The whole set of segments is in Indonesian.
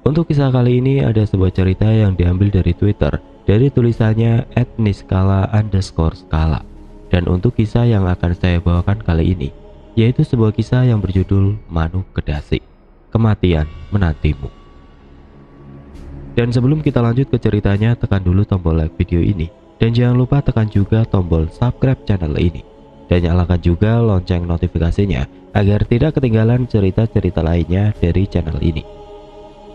Untuk kisah kali ini ada sebuah cerita yang diambil dari Twitter dari tulisannya @niskala_skala. Dan untuk kisah yang akan saya bawakan kali ini yaitu sebuah kisah yang berjudul Manu Kedasi, Kematian Menantimu. Dan sebelum kita lanjut ke ceritanya, tekan dulu tombol like video ini dan jangan lupa tekan juga tombol subscribe channel ini dan nyalakan juga lonceng notifikasinya agar tidak ketinggalan cerita-cerita lainnya dari channel ini.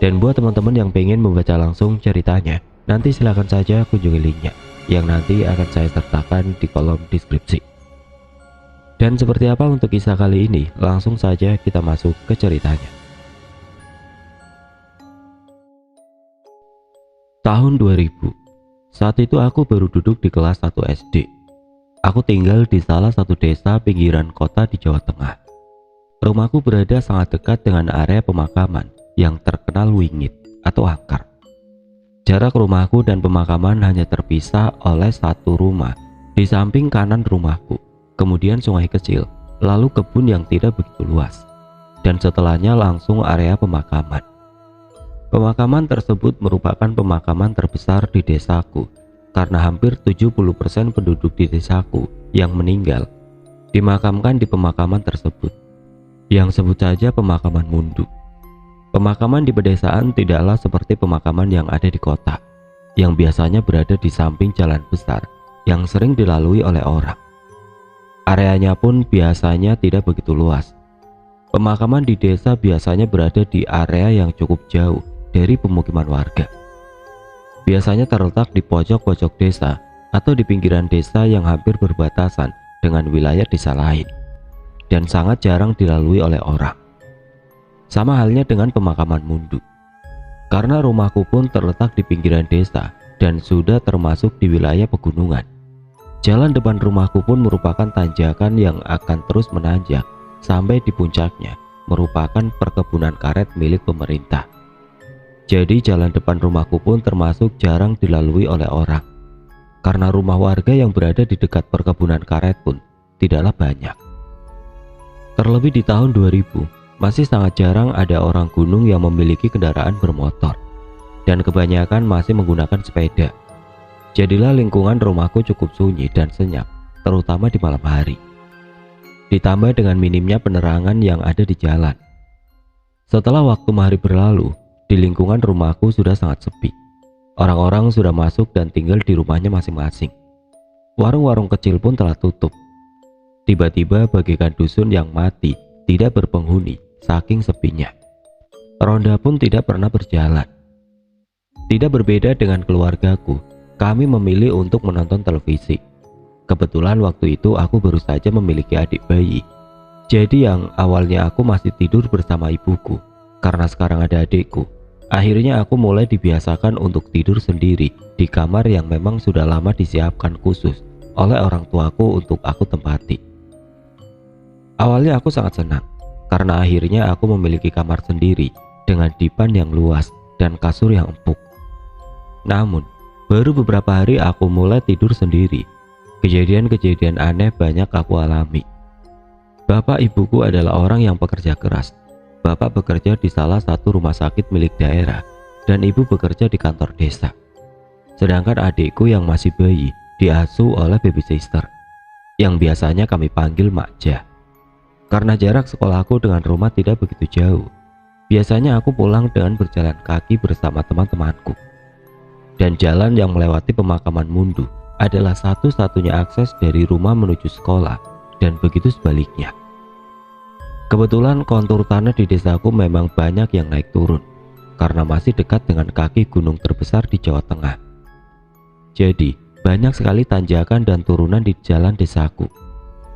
Dan buat teman-teman yang pengen membaca langsung ceritanya, nanti silahkan saja kunjungi linknya yang nanti akan saya sertakan di kolom deskripsi. Dan seperti apa untuk kisah kali ini, langsung saja kita masuk ke ceritanya. Tahun 2000, saat itu aku baru duduk di kelas 1 SD. Aku tinggal di salah satu desa pinggiran kota di Jawa Tengah. Rumahku berada sangat dekat dengan area pemakaman yang terkenal wingit atau angker. Jarak rumahku dan pemakaman hanya terpisah oleh satu rumah di samping kanan rumahku, kemudian sungai kecil, lalu kebun yang tidak begitu luas, dan setelahnya langsung area pemakaman. Pemakaman tersebut merupakan pemakaman terbesar di desaku karena hampir 70% penduduk di desaku yang meninggal dimakamkan di pemakaman tersebut, yang sebut saja pemakaman Mundu. Pemakaman di pedesaan tidaklah seperti pemakaman yang ada di kota, yang biasanya berada di samping jalan besar yang sering dilalui oleh orang. Areanya pun biasanya tidak begitu luas. Pemakaman di desa biasanya berada di area yang cukup jauh dari pemukiman warga. Biasanya terletak di pojok-pojok desa atau di pinggiran desa yang hampir berbatasan dengan wilayah desa lain, dan sangat jarang dilalui oleh orang. Sama halnya dengan pemakaman Mundu, karena rumahku pun terletak di pinggiran desa dan sudah termasuk di wilayah pegunungan. Jalan depan rumahku pun merupakan tanjakan yang akan terus menanjak sampai di puncaknya merupakan perkebunan karet milik pemerintah. Jadi jalan depan rumahku pun termasuk jarang dilalui oleh orang, karena rumah warga yang berada di dekat perkebunan karet pun tidaklah banyak. Terlebih di tahun 2000, masih sangat jarang ada orang gunung yang memiliki kendaraan bermotor, dan kebanyakan masih menggunakan sepeda. Jadilah lingkungan rumahku cukup sunyi dan senyap, terutama di malam hari. Ditambah dengan minimnya penerangan yang ada di jalan. Setelah waktu maghrib berlalu, di lingkungan rumahku sudah sangat sepi. Orang-orang sudah masuk dan tinggal di rumahnya masing-masing. Warung-warung kecil pun telah tutup. Tiba-tiba bagaikan dusun yang mati, tidak berpenghuni, saking sepinya. Ronda pun tidak pernah berjalan. Tidak berbeda dengan keluargaku, kami memilih untuk menonton televisi. Kebetulan waktu itu aku baru saja memiliki adik bayi. Jadi yang awalnya aku masih tidur bersama ibuku, karena sekarang ada adikku, akhirnya aku mulai dibiasakan untuk tidur sendiri di kamar yang memang sudah lama disiapkan khusus oleh orang tuaku untuk aku tempati. Awalnya aku sangat senang, karena akhirnya aku memiliki kamar sendiri dengan dipan yang luas dan kasur yang empuk. Namun, baru beberapa hari aku mulai tidur sendiri. Kejadian-kejadian aneh banyak aku alami. Bapak ibuku adalah orang yang pekerja keras. Bapak bekerja di salah satu rumah sakit milik daerah, dan ibu bekerja di kantor desa. Sedangkan adikku yang masih bayi diasuh oleh babysitter, yang biasanya kami panggil Makja. Karena jarak sekolahku dengan rumah tidak begitu jauh, biasanya aku pulang dengan berjalan kaki bersama teman-temanku. Dan jalan yang melewati pemakaman Mundu adalah satu-satunya akses dari rumah menuju sekolah, dan begitu sebaliknya. Kebetulan kontur tanah di desaku memang banyak yang naik turun, karena masih dekat dengan kaki gunung terbesar di Jawa Tengah. Jadi, banyak sekali tanjakan dan turunan di jalan desaku.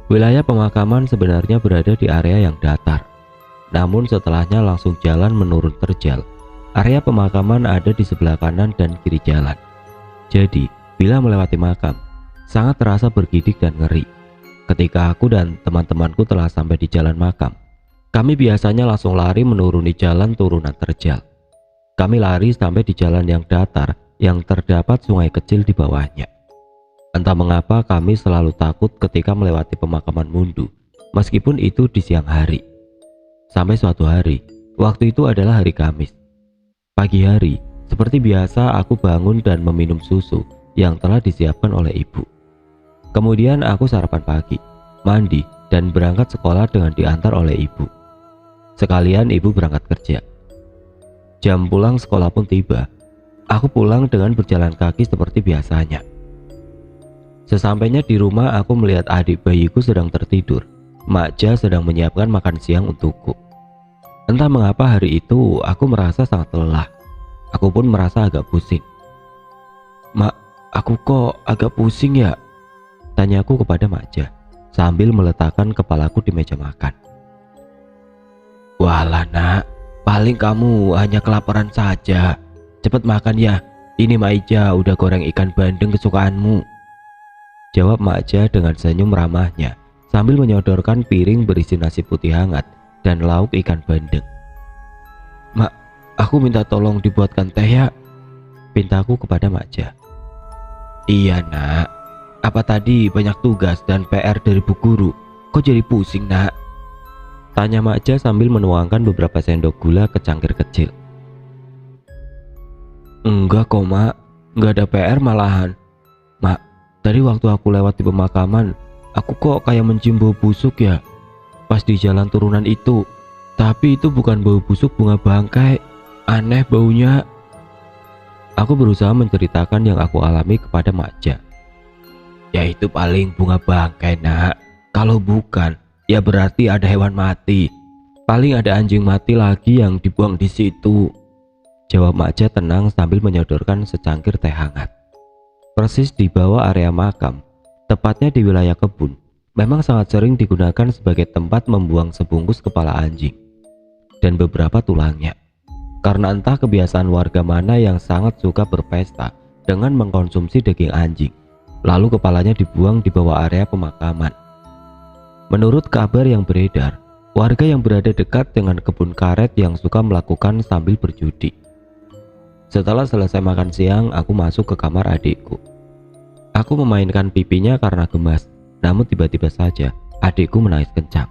Wilayah pemakaman sebenarnya berada di area yang datar, namun setelahnya langsung jalan menurun terjal. Area pemakaman ada di sebelah kanan dan kiri jalan. Jadi, bila melewati makam, sangat terasa bergidik dan ngeri. Ketika aku dan teman-temanku telah sampai di jalan makam, kami biasanya langsung lari menuruni jalan turunan terjal. Kami lari sampai di jalan yang datar yang terdapat sungai kecil di bawahnya. Entah mengapa kami selalu takut ketika melewati pemakaman Mundu, meskipun itu di siang hari. Sampai suatu hari, waktu itu adalah hari Kamis. Pagi hari, seperti biasa aku bangun dan meminum susu yang telah disiapkan oleh ibu. Kemudian aku sarapan pagi, mandi, dan berangkat sekolah dengan diantar oleh ibu. Sekalian ibu berangkat kerja. Jam pulang sekolah pun tiba. Aku pulang dengan berjalan kaki seperti biasanya. Sesampainya di rumah, aku melihat adik bayiku sedang tertidur. Makja sedang menyiapkan makan siang untukku. Entah mengapa hari itu aku merasa sangat lelah. Aku pun merasa agak pusing. "Mak, aku kok agak pusing ya?" tanyaku kepada Makja sambil meletakkan kepalaku di meja makan. "Walah nak, paling kamu hanya kelaparan saja. Cepat makan ya, ini Makja udah goreng ikan bandeng kesukaanmu," jawab Makja dengan senyum ramahnya sambil menyodorkan piring berisi nasi putih hangat dan lauk ikan bandeng. "Mak, aku minta tolong dibuatkan teh ya," pintaku kepada Makja. "Iya nak, apa tadi banyak tugas dan PR dari bu guru? Kok jadi pusing nak?" tanya Makja sambil menuangkan beberapa sendok gula ke cangkir kecil. "Enggak kok mak, enggak ada PR malahan. Mak, tadi waktu aku lewat di pemakaman, aku kok kayak mencium bau busuk ya, pas di jalan turunan itu. Tapi itu bukan bau busuk bunga bangkai, aneh baunya." Aku berusaha menceritakan yang aku alami kepada Makja. "Ya itu paling bunga bangkai nak, kalau bukan ya berarti ada hewan mati. Paling ada anjing mati lagi yang dibuang di situ," jawab Makja tenang sambil menyodorkan secangkir teh hangat. Persis di bawah area makam, tepatnya di wilayah kebun, memang sangat sering digunakan sebagai tempat membuang sebungkus kepala anjing dan beberapa tulangnya. Karena entah kebiasaan warga mana yang sangat suka berpesta dengan mengkonsumsi daging anjing, lalu kepalanya dibuang di bawah area pemakaman. Menurut kabar yang beredar, warga yang berada dekat dengan kebun karet yang suka melakukan sambil berjudi. Setelah selesai makan siang, aku masuk ke kamar adikku. Aku memainkan pipinya karena gemas, namun tiba-tiba saja adikku menangis kencang.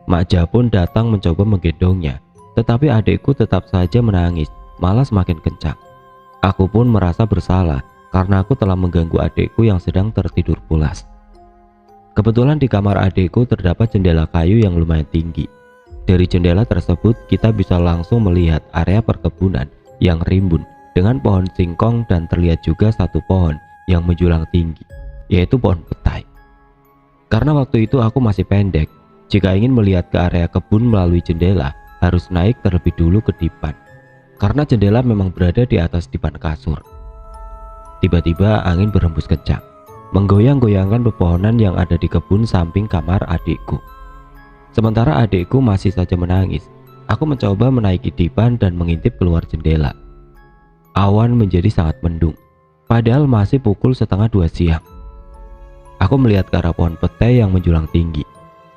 Makja pun datang mencoba menggendongnya, tetapi adikku tetap saja menangis, malah semakin kencang. Aku pun merasa bersalah karena aku telah mengganggu adikku yang sedang tertidur pulas. Kebetulan di kamar adikku terdapat jendela kayu yang lumayan tinggi. Dari jendela tersebut kita bisa langsung melihat area perkebunan yang rimbun dengan pohon singkong dan terlihat juga satu pohon yang menjulang tinggi, yaitu pohon petai. Karena waktu itu aku masih pendek, jika ingin melihat ke area kebun melalui jendela harus naik terlebih dulu ke dipan, karena jendela memang berada di atas dipan kasur. Tiba-tiba angin berhembus kencang, menggoyang-goyangkan pepohonan yang ada di kebun samping kamar adikku. Sementara adikku masih saja menangis, aku mencoba menaiki dipan dan mengintip keluar jendela. Awan menjadi sangat mendung, padahal masih pukul 1:30 siang. Aku melihat ke arah pohon petai yang menjulang tinggi.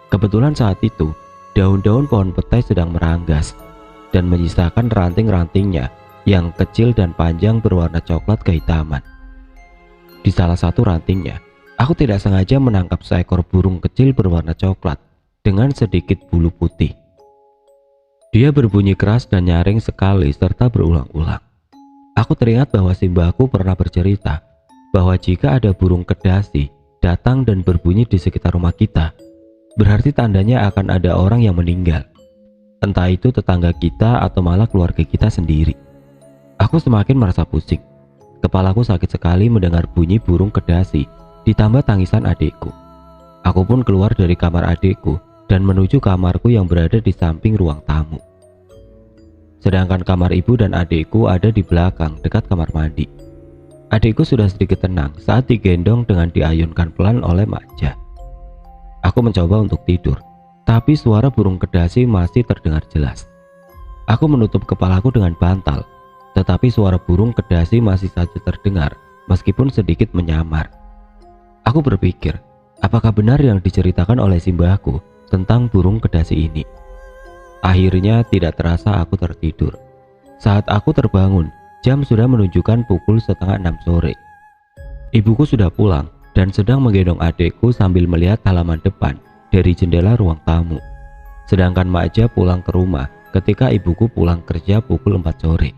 Kebetulan saat itu, daun-daun pohon petai sedang meranggas dan menyisakan ranting-rantingnya yang kecil dan panjang berwarna coklat kehitaman. Di salah satu rantingnya, aku tidak sengaja menangkap seekor burung kecil berwarna coklat dengan sedikit bulu putih. Dia berbunyi keras dan nyaring sekali serta berulang-ulang. Aku teringat bahwa simbahku pernah bercerita bahwa jika ada burung kedasi datang dan berbunyi di sekitar rumah kita, berarti tandanya akan ada orang yang meninggal. Entah itu tetangga kita atau malah keluarga kita sendiri. Aku semakin merasa pusing. Kepalaku sakit sekali mendengar bunyi burung kedasi ditambah tangisan adikku. Aku pun keluar dari kamar adikku dan menuju kamarku yang berada di samping ruang tamu. Sedangkan kamar ibu dan adikku ada di belakang dekat kamar mandi. Adikku sudah sedikit tenang saat digendong dengan diayunkan pelan oleh Makja. Aku mencoba untuk tidur, tapi suara burung kedasi masih terdengar jelas. Aku menutup kepalaku dengan bantal, tetapi suara burung kedasi masih saja terdengar meskipun sedikit menyamar. Aku berpikir, apakah benar yang diceritakan oleh simbahku tentang burung kedasi ini? Akhirnya tidak terasa aku tertidur. Saat aku terbangun, jam sudah menunjukkan pukul 5:30 sore. Ibuku sudah pulang dan sedang menggendong adikku sambil melihat halaman depan dari jendela ruang tamu. Sedangkan Makja pulang ke rumah ketika ibuku pulang kerja pukul 4 sore.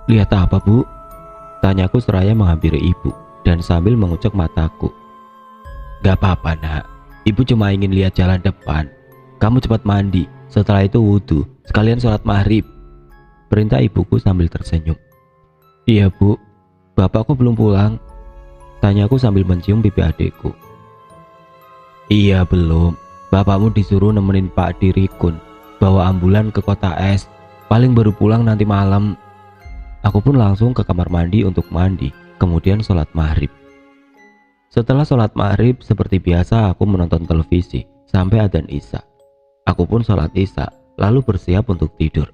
Lihat apa, Bu? Tanyaku seraya menghampiri ibu dan sambil mengucek mataku. Gak apa-apa, Nak. Ibu cuma ingin lihat jalan depan. Kamu cepat mandi, setelah itu wudhu, sekalian sholat maghrib. Perintah ibuku sambil tersenyum. Iya, Bu. Bapakku belum pulang. Tanyaku sambil mencium pipi adikku. Iya, belum. Bapakmu disuruh nemenin Pak Dirikun bawa ambulan ke kota es. Paling baru pulang nanti malam. Aku pun langsung ke kamar mandi untuk mandi, kemudian sholat maghrib. Setelah sholat maghrib, seperti biasa aku menonton televisi sampai adzan isya. Aku pun sholat isya, lalu bersiap untuk tidur.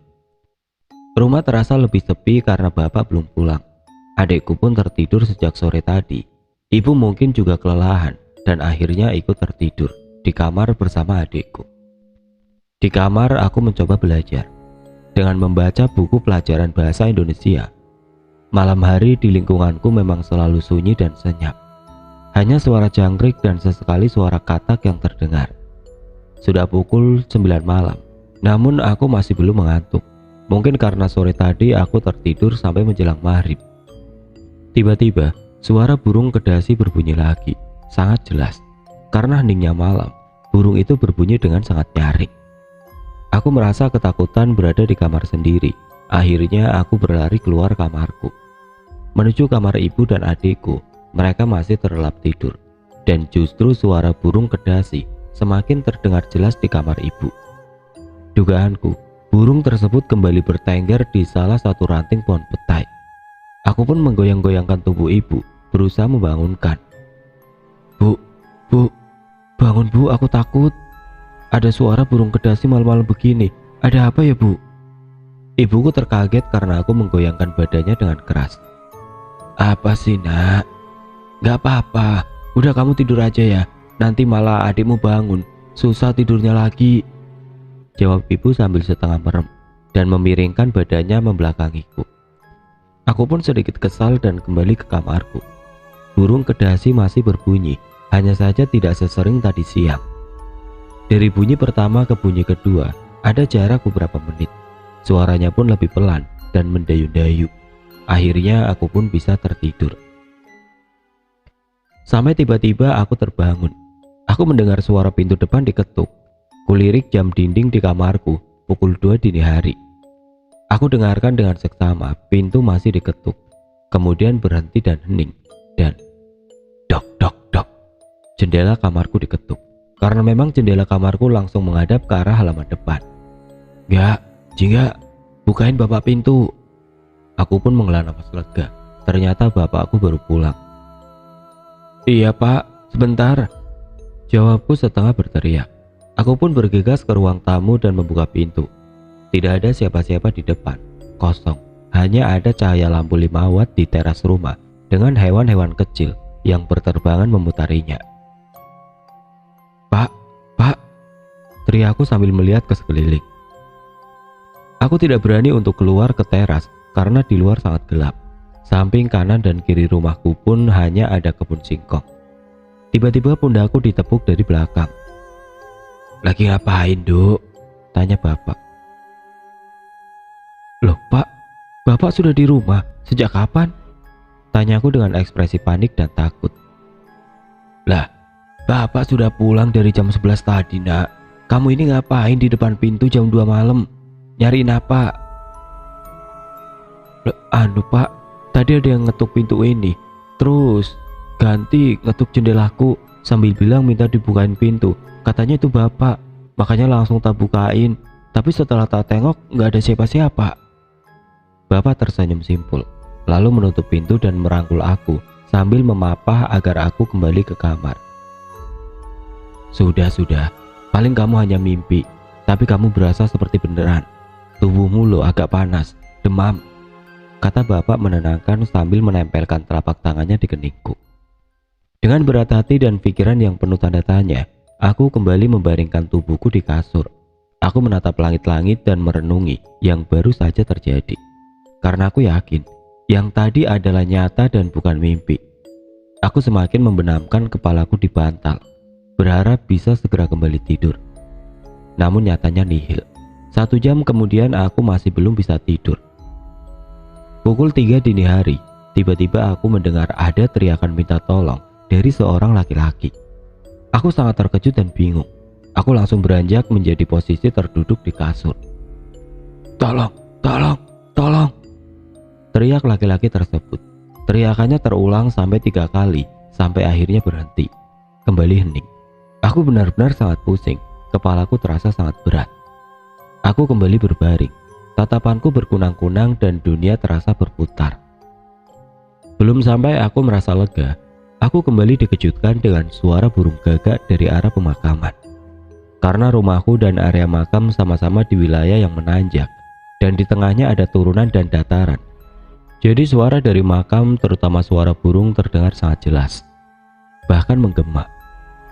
Rumah terasa lebih sepi karena bapak belum pulang. Adikku pun tertidur sejak sore tadi. Ibu mungkin juga kelelahan dan akhirnya ikut tertidur di kamar bersama adikku. Di kamar aku mencoba belajar dengan membaca buku pelajaran bahasa Indonesia. Malam hari di lingkunganku memang selalu sunyi dan senyap. Hanya suara jangkrik dan sesekali suara katak yang terdengar. Sudah pukul 9 malam, namun aku masih belum mengantuk. Mungkin karena sore tadi aku tertidur sampai menjelang maghrib. Tiba-tiba suara burung kedasi berbunyi lagi, sangat jelas. Karena heningnya malam, burung itu berbunyi dengan sangat nyaring. Aku merasa ketakutan berada di kamar sendiri. Akhirnya aku berlari keluar kamarku, menuju kamar ibu dan adikku. Mereka masih terlelap tidur, dan justru suara burung kedasi semakin terdengar jelas di kamar ibu. Dugaanku, burung tersebut kembali bertengger di salah satu ranting pohon petai. Aku pun menggoyang-goyangkan tubuh ibu, berusaha membangunkan. Bu, bangun Bu, aku takut. Ada suara burung kedasi malam-malam begini. Ada apa ya, Bu? Ibuku terkaget karena aku menggoyangkan badannya dengan keras. Apa sih, Nak? Gak apa-apa, udah kamu tidur aja ya. Nanti malah adikmu bangun, susah tidurnya lagi. Jawab ibu sambil setengah merem dan memiringkan badannya membelakangiku. Aku pun sedikit kesal dan kembali ke kamarku. Burung kedasi masih berbunyi, hanya saja tidak sesering tadi siang. Dari bunyi pertama ke bunyi kedua, ada jarak beberapa menit. Suaranya pun lebih pelan dan mendayu-dayu. Akhirnya aku pun bisa tertidur. Sampai tiba-tiba aku terbangun. Aku mendengar suara pintu depan diketuk. Kulirik jam dinding di kamarku, pukul 2 dini hari. Aku dengarkan dengan seksama, pintu masih diketuk. Kemudian berhenti dan hening. Dan dok dok dok. Jendela kamarku diketuk. Karena memang jendela kamarku langsung menghadap ke arah halaman depan. Gak, Jingga, bukain bapak pintu. Aku pun menghela nafas lega. Ternyata bapakku baru pulang. Iya Pak, sebentar. Jawabku setengah berteriak. Aku pun bergegas ke ruang tamu dan membuka pintu. Tidak ada siapa-siapa di depan, kosong. Hanya ada cahaya lampu 5 watt di teras rumah dengan hewan-hewan kecil yang berterbangan memutarinya. Pak, teriakku sambil melihat ke sekeliling. Aku tidak berani untuk keluar ke teras karena di luar sangat gelap. Samping kanan dan kiri rumahku pun hanya ada kebun singkong. Tiba-tiba pundakku ditepuk dari belakang. Lagi ngapain, Duk? Tanya bapak. Loh Pak, bapak sudah di rumah, sejak kapan? Tanyaku dengan ekspresi panik dan takut. Lah, bapak sudah pulang dari jam 11 tadi, Nak. Kamu ini ngapain di depan pintu jam 2 malam? Nyariin apa? Loh, Pak, tadi ada yang ngetuk pintu ini, terus ganti ngetuk jendelaku sambil bilang minta dibukain pintu. Katanya itu bapak, makanya langsung tak bukain. Tapi setelah tak tengok nggak ada siapa-siapa. Bapak tersenyum simpul, lalu menutup pintu dan merangkul aku sambil memapah agar aku kembali ke kamar. Sudah, paling kamu hanya mimpi, tapi kamu berasa seperti beneran. Tubuhmu lo agak panas, demam, kata bapak menenangkan sambil menempelkan telapak tangannya di keningku. Dengan berat hati dan pikiran yang penuh tanda tanya, aku kembali membaringkan tubuhku di kasur. Aku menatap langit-langit dan merenungi yang baru saja terjadi. Karena aku yakin, yang tadi adalah nyata dan bukan mimpi. Aku semakin membenamkan kepalaku di bantal, berharap bisa segera kembali tidur. Namun nyatanya nihil. 1 jam kemudian aku masih belum bisa tidur. Pukul 3 dini hari, tiba-tiba aku mendengar ada teriakan minta tolong dari seorang laki-laki. Aku sangat terkejut dan bingung. Aku langsung beranjak menjadi posisi terduduk di kasur. Tolong, tolong, tolong, teriak laki-laki tersebut. Teriakannya terulang sampai 3 kali, sampai akhirnya berhenti. Kembali hening. Aku benar-benar sangat pusing, kepalaku terasa sangat berat. Aku kembali berbaring, tatapanku berkunang-kunang dan dunia terasa berputar. Belum sampai aku merasa lega, aku kembali dikejutkan dengan suara burung gagak dari arah pemakaman. Karena rumahku dan area makam sama-sama di wilayah yang menanjak, dan di tengahnya ada turunan dan dataran. Jadi suara dari makam, terutama suara burung, terdengar sangat jelas, bahkan menggema.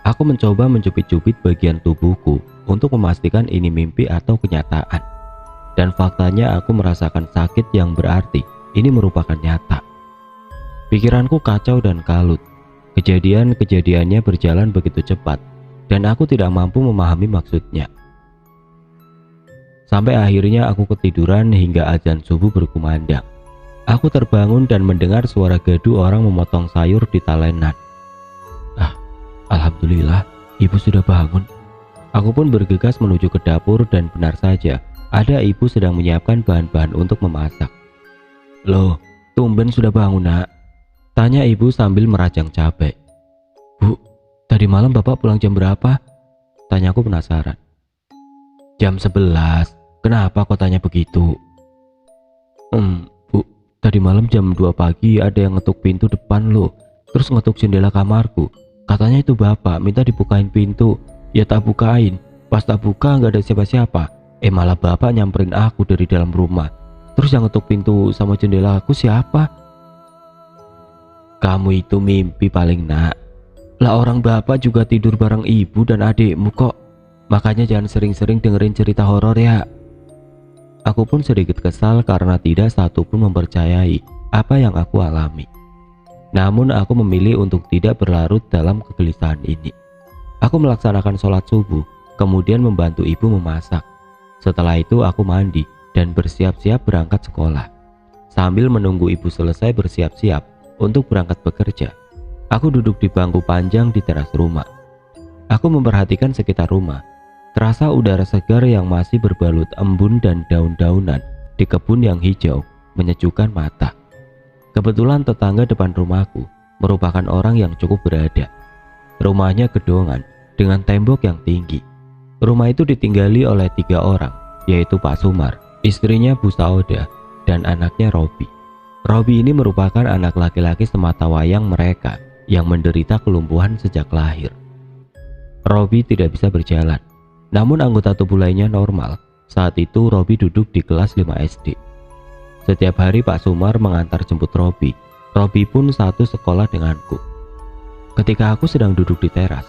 Aku mencoba mencubit-cubit bagian tubuhku untuk memastikan ini mimpi atau kenyataan. Dan faktanya aku merasakan sakit yang berarti ini merupakan nyata. Pikiranku kacau dan kalut. Kejadian-kejadiannya berjalan begitu cepat dan aku tidak mampu memahami maksudnya. Sampai akhirnya aku ketiduran hingga azan subuh berkumandang. Aku terbangun dan mendengar suara gaduh orang memotong sayur di talenan. Alhamdulillah, ibu sudah bangun. Aku pun bergegas menuju ke dapur dan benar saja, ada ibu sedang menyiapkan bahan-bahan untuk memasak. Loh, tumben sudah bangun nak? Tanya ibu sambil merajang cabai. Bu, tadi malam bapak pulang jam berapa? Tanyaku penasaran. Jam 11, kenapa kau tanya begitu? Bu, tadi malam jam 2 pagi ada yang ngetuk pintu depan loh, terus ngetuk jendela kamarku. Katanya itu bapak minta dibukain pintu. Ya tak bukain. Pas tak buka nggak ada siapa-siapa. Malah bapak nyamperin aku dari dalam rumah. Terus yang ngetuk pintu sama jendela aku siapa? Kamu itu mimpi paling nak. Lah orang bapak juga tidur bareng ibu dan adikmu kok. Makanya jangan sering-sering dengerin cerita horor ya. Aku pun sedikit kesal karena tidak satu pun mempercayai apa yang aku alami. Namun aku memilih untuk tidak berlarut dalam kegelisahan ini. Aku melaksanakan sholat subuh, kemudian membantu ibu memasak. Setelah itu aku mandi dan bersiap-siap berangkat sekolah. Sambil menunggu ibu selesai bersiap-siap untuk berangkat bekerja, aku duduk di bangku panjang di teras rumah. Aku memperhatikan sekitar rumah. Terasa udara segar yang masih berbalut embun dan daun-daunan di kebun yang hijau menyejukkan mata. Kebetulan tetangga depan rumahku merupakan orang yang cukup berada. Rumahnya gedongan dengan tembok yang tinggi. Rumah itu ditinggali oleh 3 orang, yaitu Pak Sumar, istrinya Bu Sauda, dan anaknya Robi. Robi ini merupakan anak laki-laki sematawayang mereka yang menderita kelumpuhan sejak lahir. Robi tidak bisa berjalan, namun anggota tubuh lainnya normal. Saat itu Robi duduk di kelas 5 SD. Setiap hari Pak Sumar mengantar jemput Robi. Robi pun satu sekolah denganku. Ketika aku sedang duduk di teras,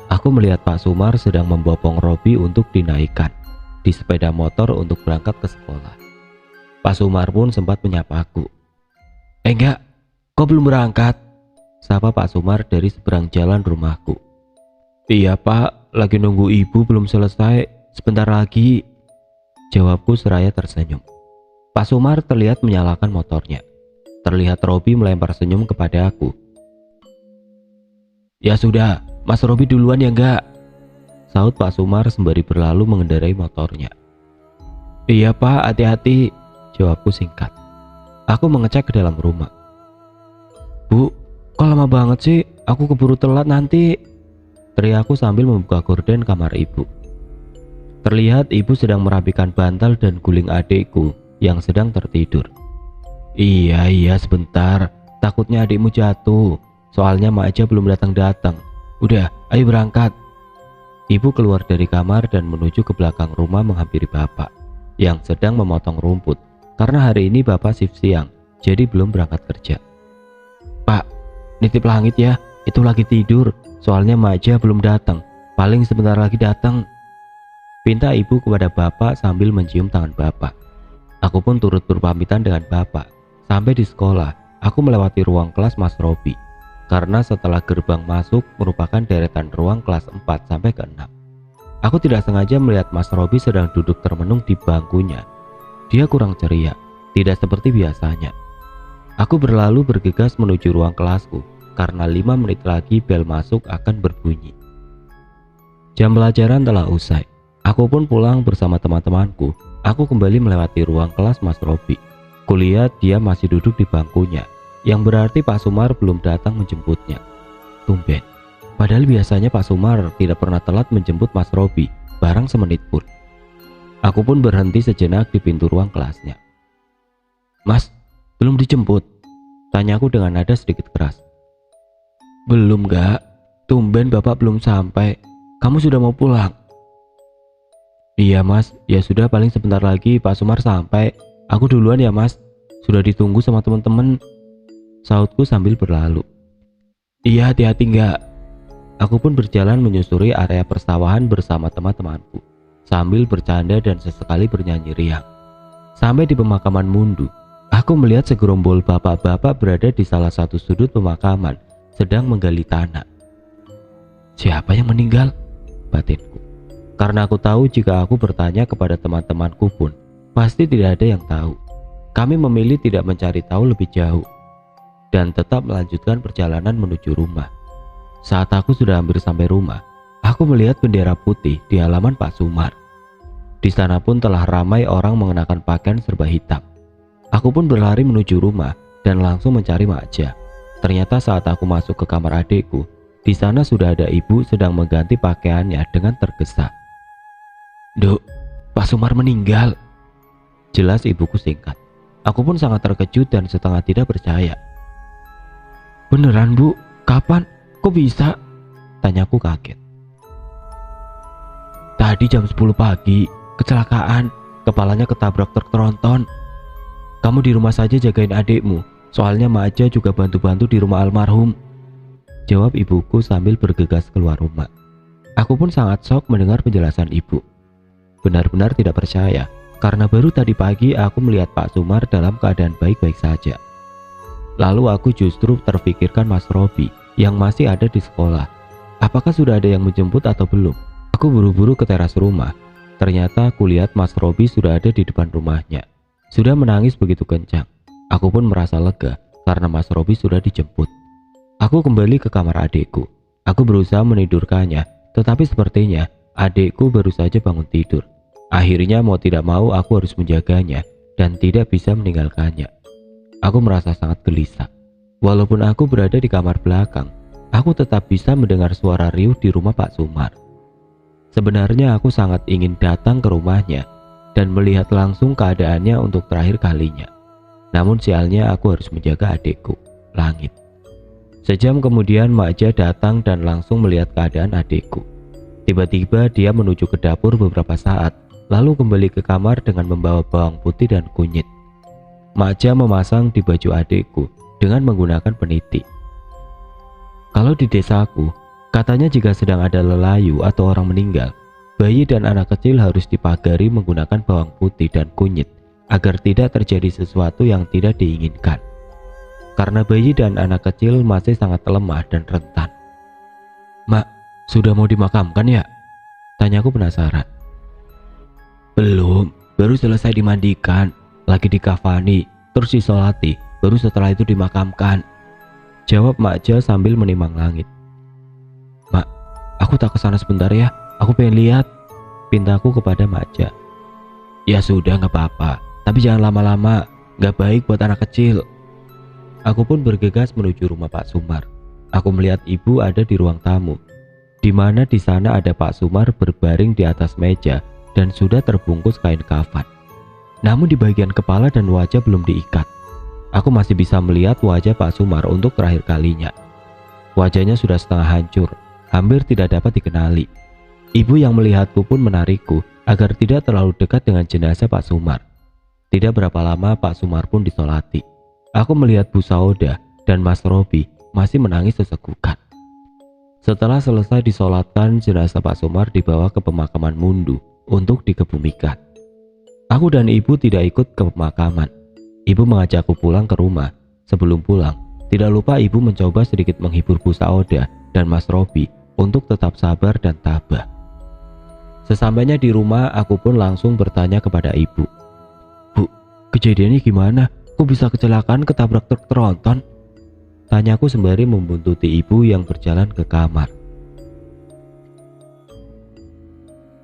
aku melihat Pak Sumar sedang membopong Robi untuk dinaikkan di sepeda motor untuk berangkat ke sekolah. Pak Sumar pun sempat menyapaku. Enggak, kok belum berangkat? Sapa Pak Sumar dari seberang jalan rumahku. Iya Pak, lagi nunggu ibu belum selesai, sebentar lagi. Jawabku seraya tersenyum. Pak Sumar terlihat menyalakan motornya. Terlihat Robi melempar senyum kepada aku. Ya sudah, Mas Robi duluan ya enggak? Saut Pak Sumar sembari berlalu mengendarai motornya. Iya Pak, hati-hati, jawabku singkat. Aku mengecek ke dalam rumah. Bu, kok lama banget sih? Aku keburu telat nanti. Teriakku sambil membuka gorden kamar ibu. Terlihat ibu sedang merapikan bantal dan guling adikku yang sedang tertidur. Iya sebentar, takutnya adikmu jatuh. Soalnya Mak aja belum datang-datang. Udah, ayo berangkat. Ibu keluar dari kamar dan menuju ke belakang rumah menghampiri bapak yang sedang memotong rumput. Karena hari ini bapak shift siang, jadi belum berangkat kerja. Pak, nitip Langit ya, itu lagi tidur. Soalnya Mak aja belum datang, paling sebentar lagi datang. Pinta ibu kepada bapak sambil mencium tangan bapak. Aku pun turut berpamitan dengan bapak. Sampai di sekolah, aku melewati ruang kelas Mas Robi. Karena setelah gerbang masuk merupakan deretan ruang kelas 4 sampai ke 6. Aku tidak sengaja melihat Mas Robi sedang duduk termenung di bangkunya. Dia kurang ceria, tidak seperti biasanya. Aku berlalu bergegas menuju ruang kelasku karena 5 menit lagi bel masuk akan berbunyi. Jam pelajaran telah usai. Aku pun pulang bersama teman-temanku. Aku kembali melewati ruang kelas Mas Robi. Kulihat dia masih duduk di bangkunya, yang berarti Pak Sumar belum datang menjemputnya. Tumben. Padahal biasanya Pak Sumar tidak pernah telat menjemput Mas Robi, barang semenit pun. Aku pun berhenti sejenak di pintu ruang kelasnya. "Mas, belum dijemput?" tanyaku dengan nada sedikit keras. "Belum, gak. Tumben Bapak belum sampai. Kamu sudah mau pulang?" "Iya Mas, ya sudah, paling sebentar lagi Pak Sumar sampai. Aku duluan ya Mas, sudah ditunggu sama teman-teman," sautku sambil berlalu. "Iya, hati-hati gak." Aku pun berjalan menyusuri area persawahan bersama teman-temanku, sambil bercanda dan sesekali bernyanyi riang. Sampai di pemakaman Mundu, aku melihat segerombol bapak-bapak berada di salah satu sudut pemakaman, sedang menggali tanah. Siapa yang meninggal? Batinku. Karena aku tahu jika aku bertanya kepada teman-temanku pun, pasti tidak ada yang tahu. Kami memilih tidak mencari tahu lebih jauh, dan tetap melanjutkan perjalanan menuju rumah. Saat aku sudah hampir sampai rumah, aku melihat bendera putih di halaman Pak Sumar. Di sana pun telah ramai orang mengenakan pakaian serba hitam. Aku pun berlari menuju rumah dan langsung mencari Makja. Ternyata saat aku masuk ke kamar adikku, di sana sudah ada ibu sedang mengganti pakaiannya dengan tergesa. "Duk, Pak Sumar meninggal," jelas ibuku singkat. Aku pun sangat terkejut dan setengah tidak percaya. "Beneran Bu? Kapan? Kok bisa?" tanyaku kaget. "Tadi jam 10 pagi, kecelakaan, kepalanya ketabrak truk tronton. Kamu di rumah saja jagain adikmu, soalnya Makja juga bantu-bantu di rumah almarhum," jawab ibuku sambil bergegas keluar rumah. Aku pun sangat shock mendengar penjelasan ibu. Benar-benar tidak percaya, karena baru tadi pagi aku melihat Pak Sumar dalam keadaan baik-baik saja. Lalu aku justru terfikirkan Mas Robi yang masih ada di sekolah. Apakah sudah ada yang menjemput atau belum? Aku buru-buru ke teras rumah. Ternyata aku lihat Mas Robi sudah ada di depan rumahnya. Sudah menangis begitu kencang. Aku pun merasa lega karena Mas Robi sudah dijemput. Aku kembali ke kamar adikku. Aku berusaha menidurkannya, tetapi sepertinya adikku baru saja bangun tidur. Akhirnya mau tidak mau aku harus menjaganya dan tidak bisa meninggalkannya. Aku merasa sangat gelisah. Walaupun aku berada di kamar belakang, aku tetap bisa mendengar suara riuh di rumah Pak Sumar. Sebenarnya aku sangat ingin datang ke rumahnya dan melihat langsung keadaannya untuk terakhir kalinya. Namun sialnya aku harus menjaga adikku, Langit. Sejam kemudian Makja datang dan langsung melihat keadaan adikku. Tiba-tiba dia menuju ke dapur beberapa saat, lalu kembali ke kamar dengan membawa bawang putih dan kunyit. Makja memasang di baju adikku dengan menggunakan peniti. Kalau di desaku, katanya jika sedang ada lelayu atau orang meninggal, bayi dan anak kecil harus dipagari menggunakan bawang putih dan kunyit agar tidak terjadi sesuatu yang tidak diinginkan. Karena bayi dan anak kecil masih sangat lemah dan rentan. "Mak, sudah mau dimakamkan ya?" tanyaku penasaran. "Belum, baru selesai dimandikan, lagi dikafani, terus disolati, baru setelah itu dimakamkan," jawab Makja sambil menimang Langit. "Mak, aku tak kesana sebentar ya, aku pengen lihat," pintaku kepada Makja. "Ya sudah, gak apa-apa, tapi jangan lama-lama, gak baik buat anak kecil." Aku pun bergegas menuju rumah Pak Sumar. Aku melihat ibu ada di ruang tamu, di mana di sana ada Pak Sumar berbaring di atas meja dan sudah terbungkus kain kafan. Namun di bagian kepala dan wajah belum diikat. Aku masih bisa melihat wajah Pak Sumar untuk terakhir kalinya. Wajahnya sudah setengah hancur, hampir tidak dapat dikenali. Ibu yang melihatku pun menarikku agar tidak terlalu dekat dengan jenazah Pak Sumar. Tidak berapa lama Pak Sumar pun disolati. Aku melihat Bu Sauda dan Mas Robi masih menangis sesegukan. Setelah selesai disolatkan, jenazah Pak Sumar dibawa ke pemakaman Mundu untuk dikebumikan. Aku dan ibu tidak ikut ke pemakaman. Ibu mengajakku pulang ke rumah. Sebelum pulang, tidak lupa ibu mencoba sedikit menghibur Bu Sauda dan Mas Robi untuk tetap sabar dan tabah. Sesampainya di rumah, aku pun langsung bertanya kepada ibu. "Bu, kejadiannya gimana? Kok bisa kecelakaan ketabrak truk tronton? Tanyaku sembari membuntuti ibu yang berjalan ke kamar.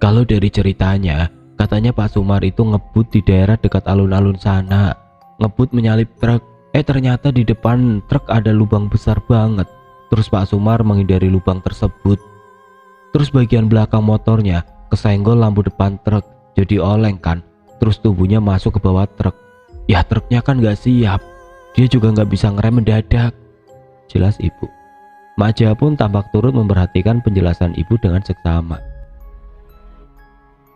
Kalau dari ceritanya, katanya Pak Sumar itu ngebut di daerah dekat alun-alun sana. Ngebut menyalip truk. Ternyata di depan truk ada lubang besar banget. Terus Pak Sumar menghindari lubang tersebut. Terus bagian belakang motornya kesenggol lampu depan truk. Jadi oleng kan. Terus tubuhnya masuk ke bawah truk. Ya truknya kan gak siap. Dia juga gak bisa ngerem mendadak. Jelas ibu. Mak Ja pun tampak turut memperhatikan penjelasan ibu dengan seksama.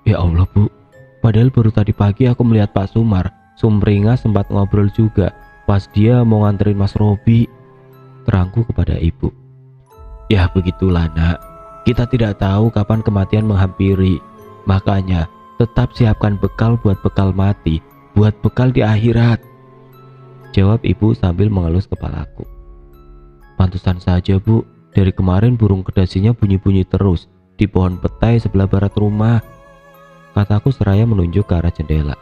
Ya Allah bu, padahal baru tadi pagi aku melihat Pak Sumar sumringah sempat ngobrol juga pas dia mau nganterin Mas Robi. Terangku kepada ibu. Ya begitulah nak, kita tidak tahu kapan kematian menghampiri. Makanya tetap siapkan bekal buat bekal mati, buat bekal di akhirat. Jawab ibu sambil mengelus kepalaku. Pantesan saja bu, dari kemarin burung kedasinya bunyi-bunyi terus di pohon petai sebelah barat rumah. Kataku seraya menunjuk ke arah jendela.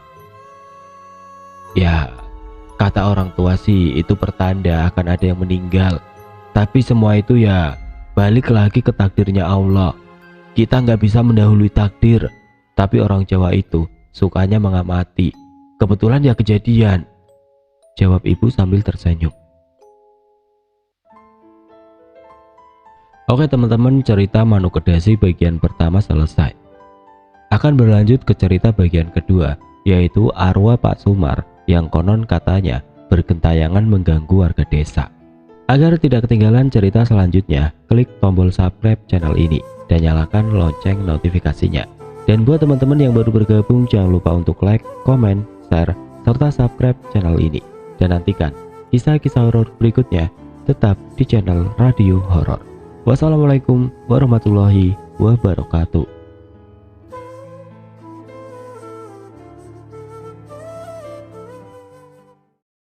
Ya, kata orang tua sih itu pertanda akan ada yang meninggal. Tapi semua itu ya balik lagi ke takdirnya Allah. Kita nggak bisa mendahului takdir. Tapi orang Jawa itu sukanya mengamati. Kebetulan ya kejadian. Jawab ibu sambil tersenyum. Oke teman-teman, cerita Manu Kedasi bagian pertama selesai. Akan berlanjut ke cerita bagian kedua, yaitu arwah Pak Sumar yang konon katanya bergentayangan mengganggu warga desa. Agar tidak ketinggalan cerita selanjutnya, klik tombol subscribe channel ini dan nyalakan lonceng notifikasinya. Dan buat teman-teman yang baru bergabung, jangan lupa untuk like, komen, share, serta subscribe channel ini. Dan nantikan kisah-kisah horor berikutnya tetap di channel Radio Horor. Wassalamualaikum warahmatullahi wabarakatuh.